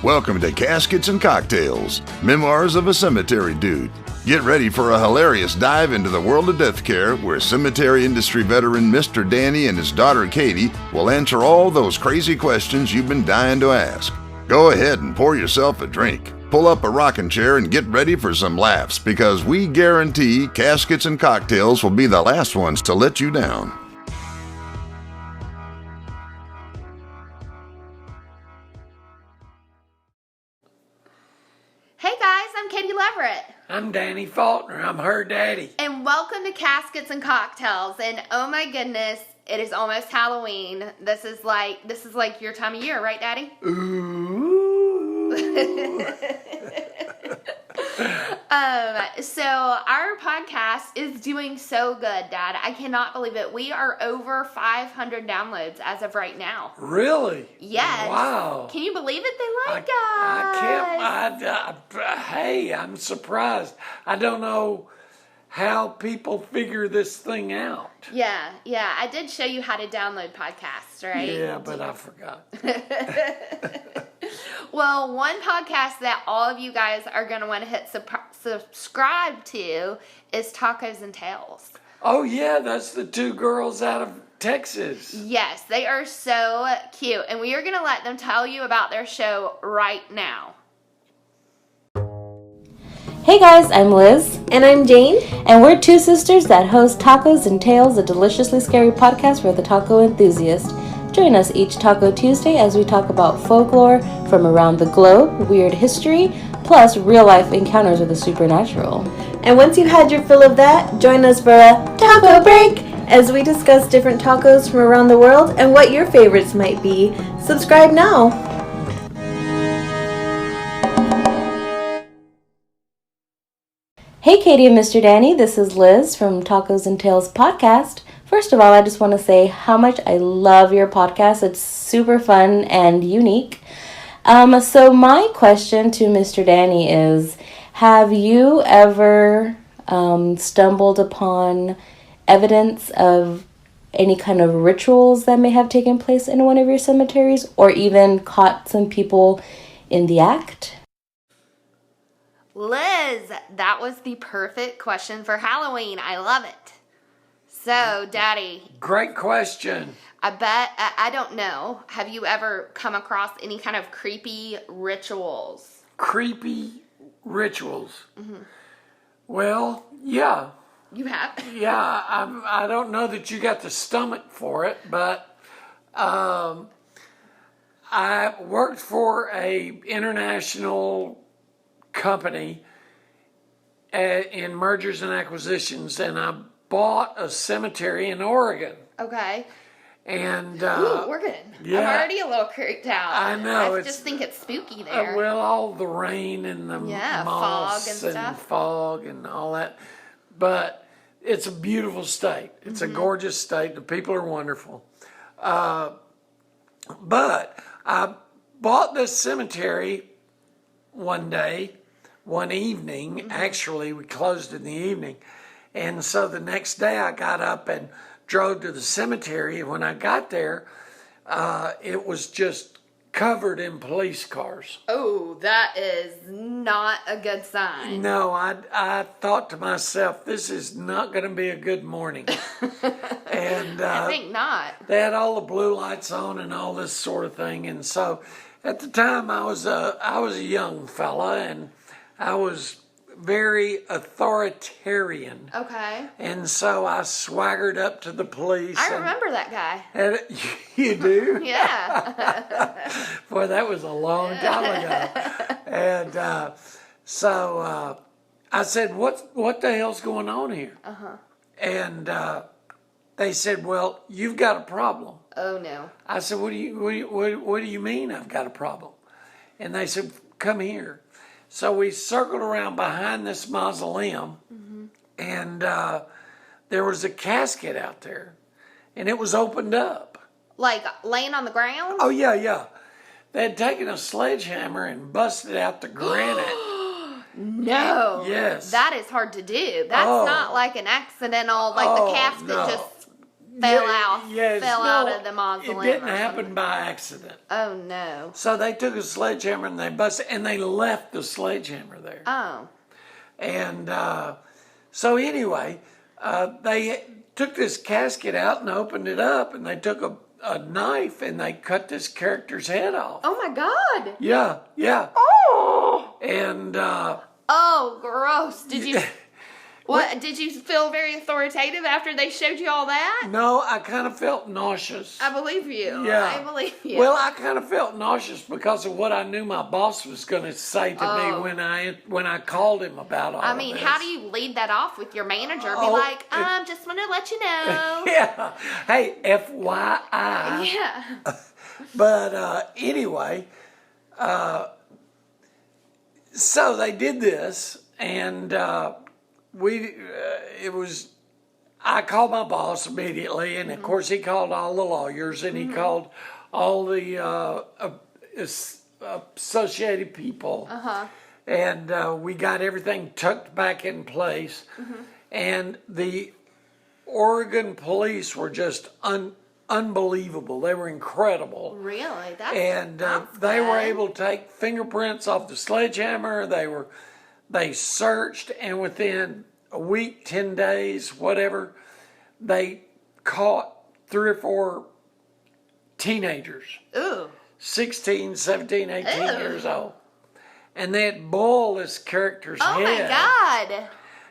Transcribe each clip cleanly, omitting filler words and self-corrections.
Welcome to Caskets and Cocktails, Memoirs of a Cemetery Dude. Get ready for a hilarious dive into the world of death care where cemetery industry veteran Mr. Danny and his daughter Katie will answer all those crazy questions you've been dying to ask. Go ahead and pour yourself a drink, pull up a rocking chair, and get ready for some laughs because we guarantee Caskets and Cocktails will be the last ones to let you down. Hey guys, I'm Katie Leverett. I'm Danny Faulkner. I'm her daddy. And welcome to Caskets and Cocktails. And oh my goodness, it is almost Halloween. This is like your time of year, right, Daddy? Ooh. So our podcast is doing so good, Dad. I cannot believe it. We are over 500 downloads as of right now. Really? Yes. Wow. Can you believe it? They like us. I can't. Hey, I'm surprised. I don't know how people figure this thing out. Yeah. I did show you how to download podcasts, right? Yeah, but I forgot. Well, one podcast that all of you guys are going to want to hit subscribe to is Tacos and Tales. Oh, yeah, that's the two girls out of Texas. Yes, they are so cute. And we are going to let them tell you about their show right now. Hey guys, I'm Liz. And I'm Jane. And we're two sisters that host Tacos and Tales, a deliciously scary podcast for the taco enthusiast. Join us each Taco Tuesday as we talk about folklore from around the globe, weird history, plus real-life encounters with the supernatural. And once you've had your fill of that, join us for a taco break as we discuss different tacos from around the world and what your favorites might be. Subscribe now. Hey Katie and Mr. Danny, this is Liz from Tacos and Tales podcast. First of all, I just want to say how much I love your podcast. It's super fun and unique. So my question to Mr. Danny is, have you ever stumbled upon evidence of any kind of rituals that may have taken place in one of your cemeteries, or even caught some people in the act? Liz, that was the perfect question for Halloween. I love it. So, Daddy. Great question. I don't know. Have you ever come across any kind of creepy rituals? Creepy rituals. Mm-hmm. Well, yeah. You have? Yeah, I don't know that you got the stomach for it, but I worked for a international company in mergers and acquisitions, and I bought a cemetery in Oregon. Okay. And Oregon. Yeah, I'm already a little creeped out. I know. I just think it's spooky there. Well, all the rain and the moss and fog and all that. But it's a beautiful state. It's a gorgeous state. The people are wonderful. But I bought this cemetery one evening. Actually, we closed in the evening. And so the next day I got up and drove to the cemetery. And when I got there, it was just covered in police cars. Oh, that is not a good sign. No, I thought to myself, this is not going to be a good morning. And I think not. They had all the blue lights on and all this sort of thing. And so at the time I was a young fella, and I was very authoritarian. Okay. And so I swaggered up to the police. I remember that guy. And you do? Yeah. Boy, that was a long time ago. And so I said, what the hell's going on here? Uh-huh. And they said, well, you've got a problem. Oh, no. I said, what do you mean I've got a problem? And they said, come here. So we circled around behind this mausoleum, and there was a casket out there, and it was opened up. Like laying on the ground? Oh, yeah. They had taken a sledgehammer and busted out the granite. No. Yes. That is hard to do. That's not like an accidental, like the casket just fell out of the It mausoleum. didn't or happen something. by accident. Oh no. So they took a sledgehammer and they busted, and they left the sledgehammer there. Oh. And so anyway, they took this casket out and opened it up, and they took a knife and they cut this character's head off. Oh my God. Yeah. Oh. And Oh, gross. Did you? What did you feel very authoritative after they showed you all that? no, I kind of felt nauseous. I believe you. Yeah. I believe you. Well, I kind of felt nauseous because of what I knew my boss was going to say to me when I called him about all I of mean, this. how do you lead that off with your manager? Be Oh, like, just want to let you know. Yeah. Hey, FYI. Yeah. But anyway, so they did this, and I called my boss immediately, and of course he called all the lawyers, and he called all the associated people, and we got everything tucked back in place, and the Oregon police were just unbelievable. They were incredible. Really? And they were able to take fingerprints off the sledgehammer. They searched, and within a week, 10 days, whatever, they caught 3 or 4 teenagers. Ooh. 16, 17, 18 Ew. years old. And they had boiled this character's Oh head. my God.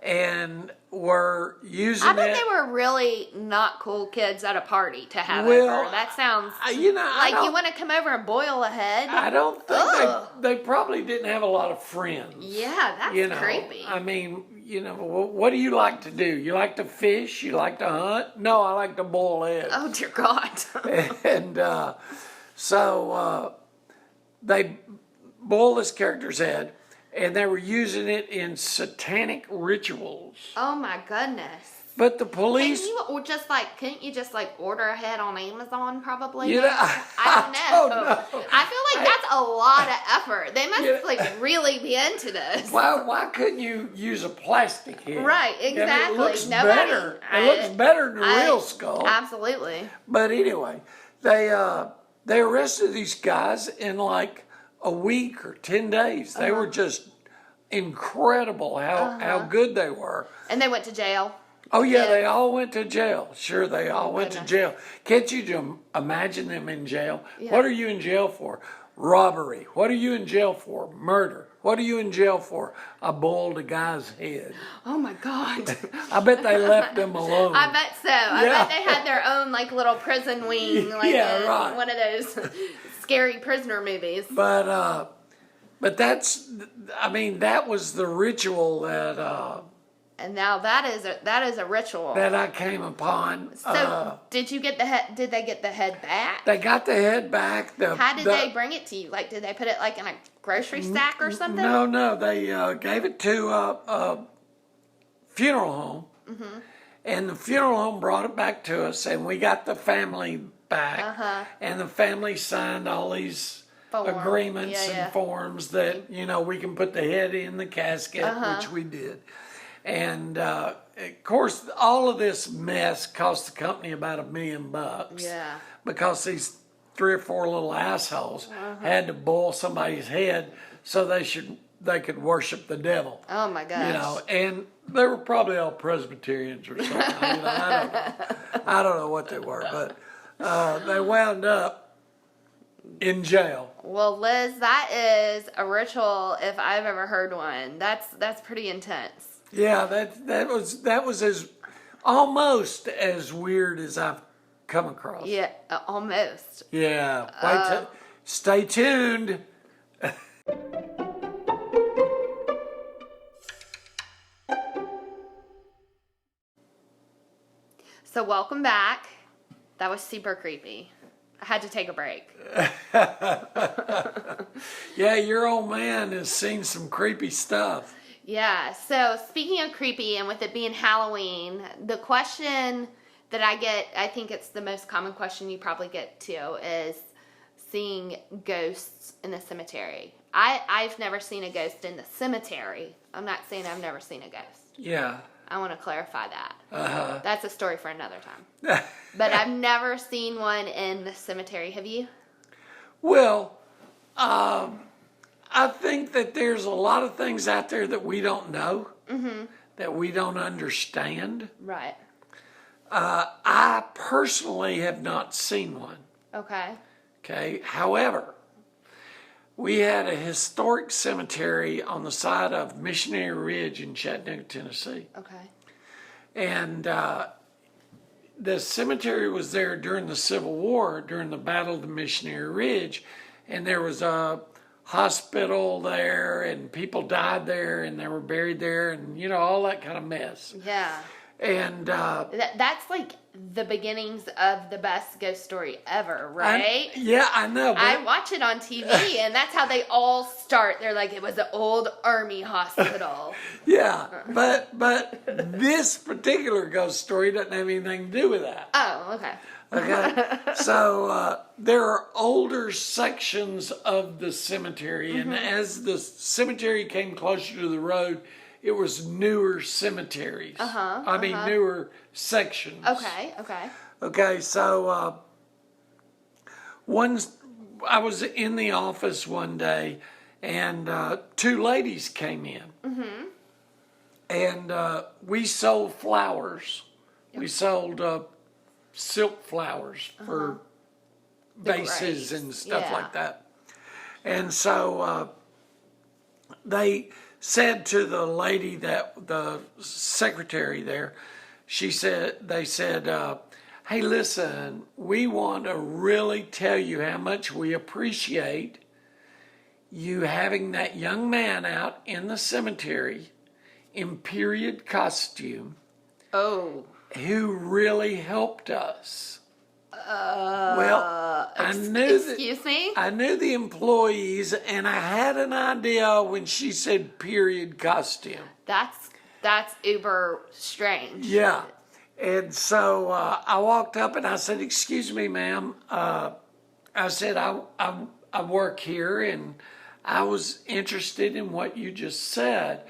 And were using I bet it. they were really not cool kids at a party to have Well, over. That sounds I like you don't- want to come over and boil a head. I don't think Ugh. they probably didn't have a lot of friends. Yeah, that's You know, creepy. I mean, what do you like to do? You like to fish? You like to hunt? No, I like to boil eggs. Oh dear God. And so they boiled this character's head, and they were using it in satanic rituals. Oh my goodness. But the police... Couldn't you just order a head on Amazon probably? You know, I don't know. I feel like that's a lot of effort. They must Yeah. really be into this. Why couldn't you use a plastic head? Right, I mean, exactly. it looks Nobody- better. It looks better than a real skull. Absolutely. But anyway, they arrested these guys in like a week or 10 days. They were just incredible how good they were. And they went to jail. Oh yeah, Yeah. they all went to jail. Sure, they all went to goodness. jail. Can't you imagine them in jail? Yeah. What are you in jail for? Robbery. What are you in jail for? Murder. What are you in jail for? I boiled a guy's head. Oh my God. I bet they left them alone. I bet so. I bet they had their own little prison wing, right. one of those scary prisoner movies. But that was the ritual And now that is a ritual. that I came upon. So did you get the head? Did they get the head back? They got the head back. How did they bring it to you? Did they put it in a grocery sack or something? No, they gave it to a funeral home, and the funeral home brought it back to us, and we got the family back, and the family signed all these agreements and forms that we can put the head in the casket, which we did. And of course, all of this mess cost the company about $1 million. Yeah. Because these 3 or 4 little assholes had to boil somebody's head so they could worship the devil. Oh my gosh. And they were probably all Presbyterians or something. I don't know what they were, but they wound up in jail. Well, Liz, that is a ritual if I've ever heard one. That's pretty intense. Yeah, that was as almost as weird as I've come across. Yeah, almost. Yeah. Stay tuned. So welcome back. That was super creepy. I had to take a break. Yeah, your old man has seen some creepy stuff. Yeah, so speaking of creepy and with it being Halloween, the question that I get, I think it's the most common question you probably get too, is seeing ghosts in the cemetery. I've never seen a ghost in the cemetery. I'm not saying I've never seen a ghost. Yeah. I want to clarify that. That's a story for another time. But I've never seen one in the cemetery. Have you? Well, I think that there's a lot of things out there that we don't know, that we don't understand. Right. I personally have not seen one. Okay. Okay. However, we had a historic cemetery on the side of Missionary Ridge in Chattanooga, Tennessee. Okay. And the cemetery was there during the Civil War, during the Battle of the Missionary Ridge. And there was a hospital there, and people died there, and they were buried there, and, all that kind of mess. Yeah. And that's like the beginnings of the best ghost story ever, right? I know. But I watch it on TV, and that's how they all start. They're like, it was an old army hospital. Yeah, but this particular ghost story doesn't have anything to do with that. Oh, okay. Okay, so there are older sections of the cemetery, and as the cemetery came closer to the road, it was newer cemeteries. Newer sections. Okay, so I was in the office one day, and two ladies came in. And we sold flowers. Yep. We sold silk flowers for vases and stuff like that. And so they said to the lady, the secretary there, they said, hey, listen, we want to really tell you how much we appreciate you having that young man out in the cemetery in period costume. Oh. Who really helped us. Well, I knew the employees, and I had an idea when she said period costume. That's uber strange. Yeah. And so I walked up and I said, excuse me, ma'am. I said, I work here, and I was interested in what you just said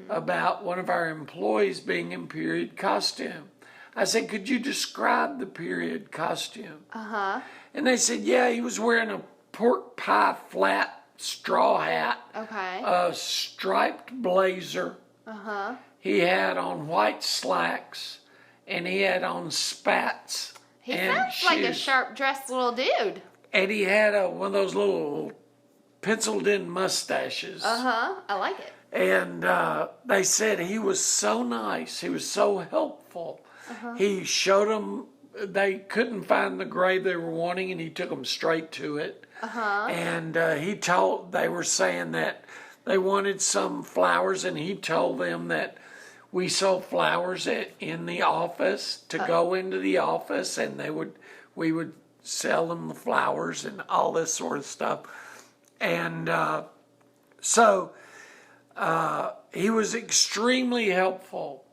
about one of our employees being in period costume. I said, could you describe the period costume? And they said, yeah, he was wearing a pork pie flat straw hat. Okay. A striped blazer. He had on white slacks, and he had on spats. He sounds like a sharp-dressed little dude. And he had one of those little penciled-in mustaches. I like it. And they said he was so nice. He was so helpful. He showed them, they couldn't find the grave they were wanting, and he took them straight to it. And they were saying that they wanted some flowers, and he told them that we sold flowers in the office to go into the office, and we would sell them the flowers and all this sort of stuff. And so he was extremely helpful.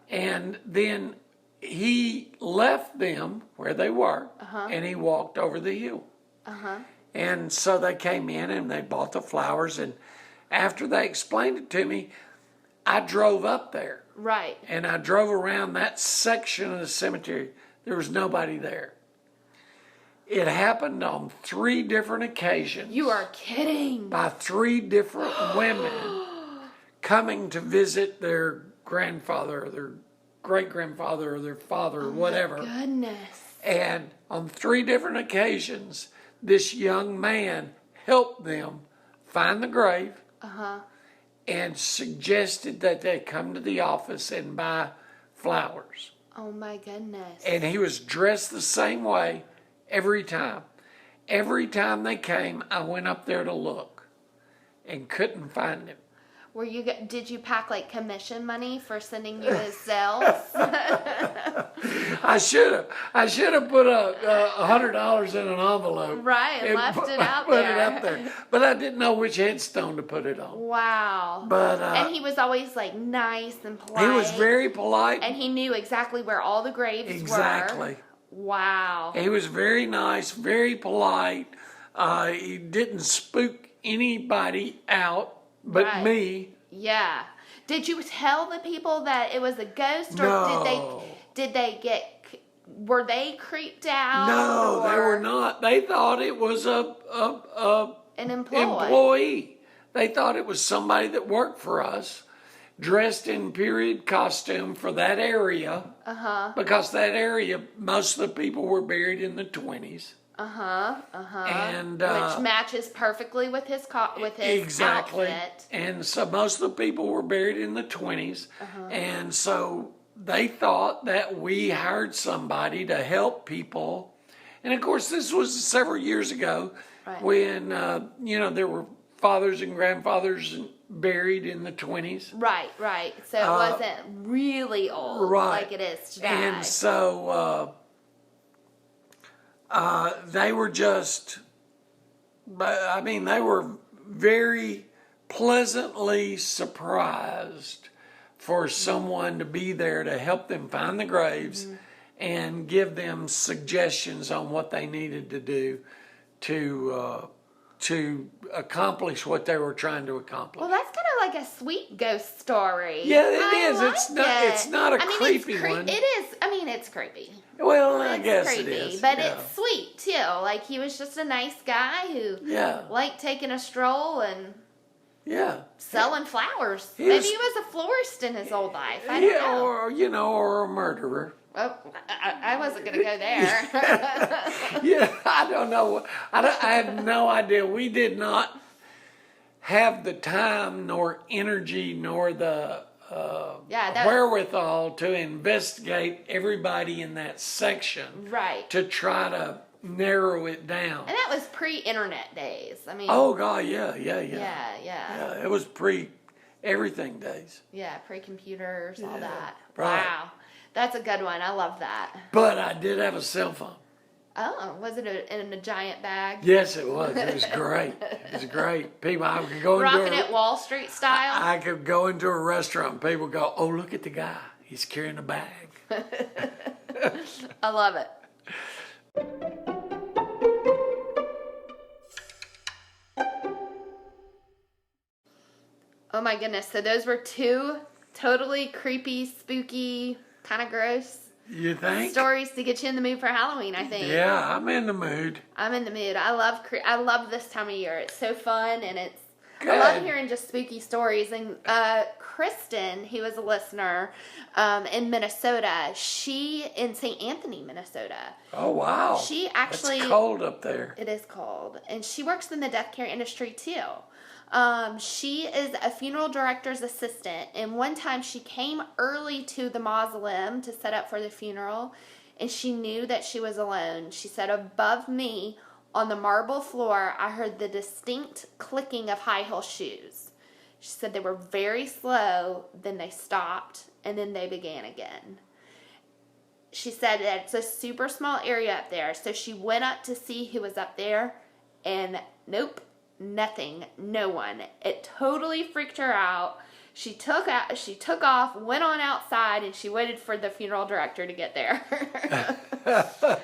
And then he left them where they were, and he walked over the hill. And so they came in and they bought the flowers, and after they explained it to me, I drove up there. Right. And I drove around that section of the cemetery. There was nobody there. It happened on 3 different occasions. You are kidding. By 3 different women coming to visit their grandfather or their great-grandfather or their father or whatever. My goodness. And on 3 different occasions, this young man helped them find the grave and suggested that they come to the office and buy flowers. Oh my goodness. And he was dressed the same way every time. Every time they came, I went up there to look and couldn't find him. Did you pack like commission money for sending you his sales? I should have put $100 in an envelope. Right, and left it out put there. It up there. But I didn't know which headstone to put it on. Wow. But and he was always like nice and polite. He was very polite. And he knew exactly where all the graves were. Exactly. Wow. He was very nice, very polite. He didn't spook anybody out but me. Yeah. Did you tell the people that it was a ghost, or No. were they creeped out? No, they were not. They thought it was an employee. They thought it was somebody that worked for us, dressed in period costume for that area. Because that area, most of the people were buried in the 20s. And which matches perfectly with his exactly. outfit. And so most of the people were buried in the 20s. And so they thought that we hired somebody to help people. And of course, this was several years ago when, there were fathers and grandfathers buried in the 20s. Right. So it wasn't really old like it is today. And so they were just, they were very pleasantly surprised for someone to be there to help them find the graves and give them suggestions on what they needed to do to accomplish what they were trying to accomplish. Well, that's kind of like a sweet ghost story. Yeah, it is. Like It's not a creepy one. It is. I mean, it's creepy. Well, I guess creepy, it is. but it's sweet too. Like, he was just a nice guy who liked taking a stroll and selling flowers. Maybe he was a florist in his old life. I don't know. Or a murderer. Oh, I wasn't going to go there. I don't know. I have no idea. We did not have the time, nor energy, nor the wherewithal to investigate everybody in that section. Right. To try to narrow it down. And that was pre-internet days. I mean. Oh God, yeah. Yeah. It was pre-everything days. Yeah, pre-computers, all that. Right. Wow. That's a good one. I love that. But I did have a cell phone. Oh, was it in a giant bag? Yes, it was. It was great. It was great. People, I could go rocking it Wall Street style. I could go into a restaurant and people go, "Oh, look at the guy. He's carrying a bag." I love it. Oh my goodness. So those were two totally creepy, spooky, kind of gross You think? stories to get you in the mood for Halloween, I think. Yeah, I'm in the mood. I'm in the mood. I love this time of year. It's so fun, and Good. I love hearing just spooky stories. And Kristen, who is a listener in Minnesota, she in St. Anthony, Minnesota. Oh wow! She actually it's cold up there. It is cold, and she works in the death care industry too. She is a funeral director's assistant, and one time she came early to the mausoleum to set up for the funeral, and she knew that she was alone. She said, above me on the marble floor, I heard the distinct clicking of high heel shoes. She said they were very slow, then they stopped, and then they began again. She said that it's a super small area up there, so she went up to see who was up there, and nope. Nothing, no one. It totally freaked her out. She took off, went on outside, and she waited for the funeral director to get there. That's a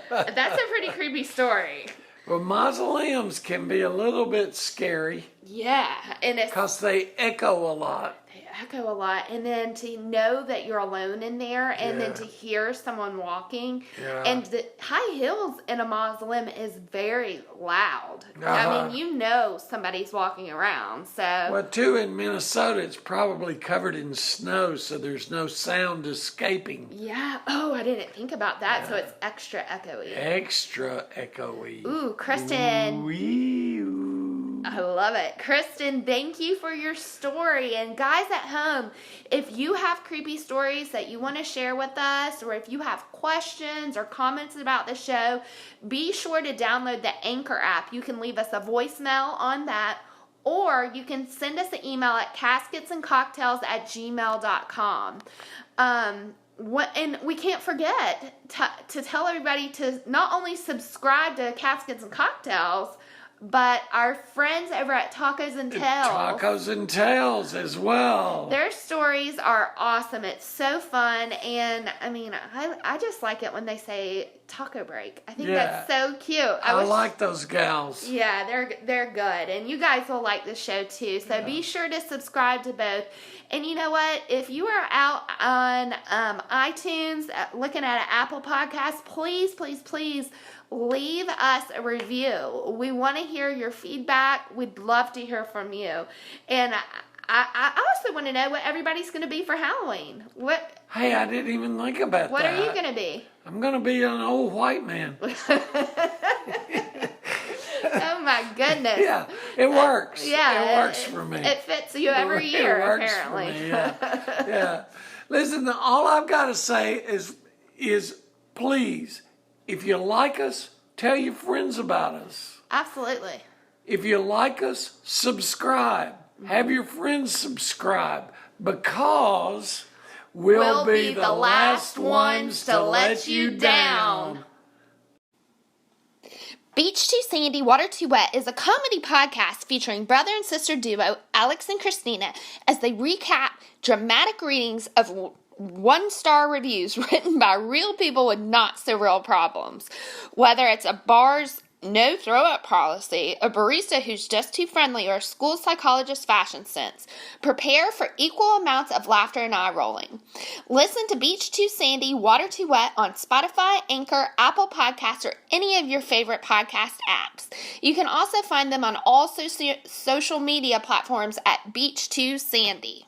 pretty creepy story. Well, mausoleums can be a little bit scary. Yeah, and it's because they echo a lot. They echo a lot, and then to know that you're alone in there, and then to hear someone walking, and the high heels in a mausoleum is very loud. I mean, you know somebody's walking around. So well, too, in Minnesota, it's probably covered in snow, so there's no sound escaping. Yeah. Oh, I didn't think about that. So it's extra echoey. Extra echoey. Ooh, Kristen. Ooh. I love it. Kristen, thank you for your story. And guys at home, if you have creepy stories that you want to share with us, or if you have questions or comments about the show, be sure to download the Anchor app. You can leave us a voicemail on that, or you can send us an email at casketsandcocktails@gmail.com. And we can't forget to tell everybody to not only subscribe to Caskets and Cocktails, but our friends over at Tacos and Tales. Tacos and Tales as well. Their stories are awesome. It's so fun, and I mean, I just like it when they say taco break. I think that's so cute. I like those gals. Yeah, they're good, and you guys will like the show too. So be sure to subscribe to both. And you know what? If you are out on iTunes looking at an Apple podcast, please, please, please leave us a review. We want to hear your feedback. We'd love to hear from you. And I also want to know what everybody's going to be for Halloween. Hey, I didn't even think about that. What are you going to be? I'm going to be an old white man. Oh my goodness. Yeah, it works. Yeah, it works for me. It fits you every year, it works apparently. For me, yeah. Listen, all I've got to say is please, if you like us, tell your friends about us. Absolutely. If you like us, subscribe. Have your friends subscribe, because we'll be the last ones to let you down. Beach Too Sandy, Water Too Wet is a comedy podcast featuring brother and sister duo Alex and Christina as they recap dramatic readings of one-star reviews written by real people with not-so-real problems. Whether it's a bar's no throw-up policy, a barista who's just too friendly, or a school psychologist's fashion sense, prepare for equal amounts of laughter and eye-rolling. Listen to Beach Too Sandy, Water Too Wet on Spotify, Anchor, Apple Podcasts, or any of your favorite podcast apps. You can also find them on all social media platforms at Beach Too Sandy.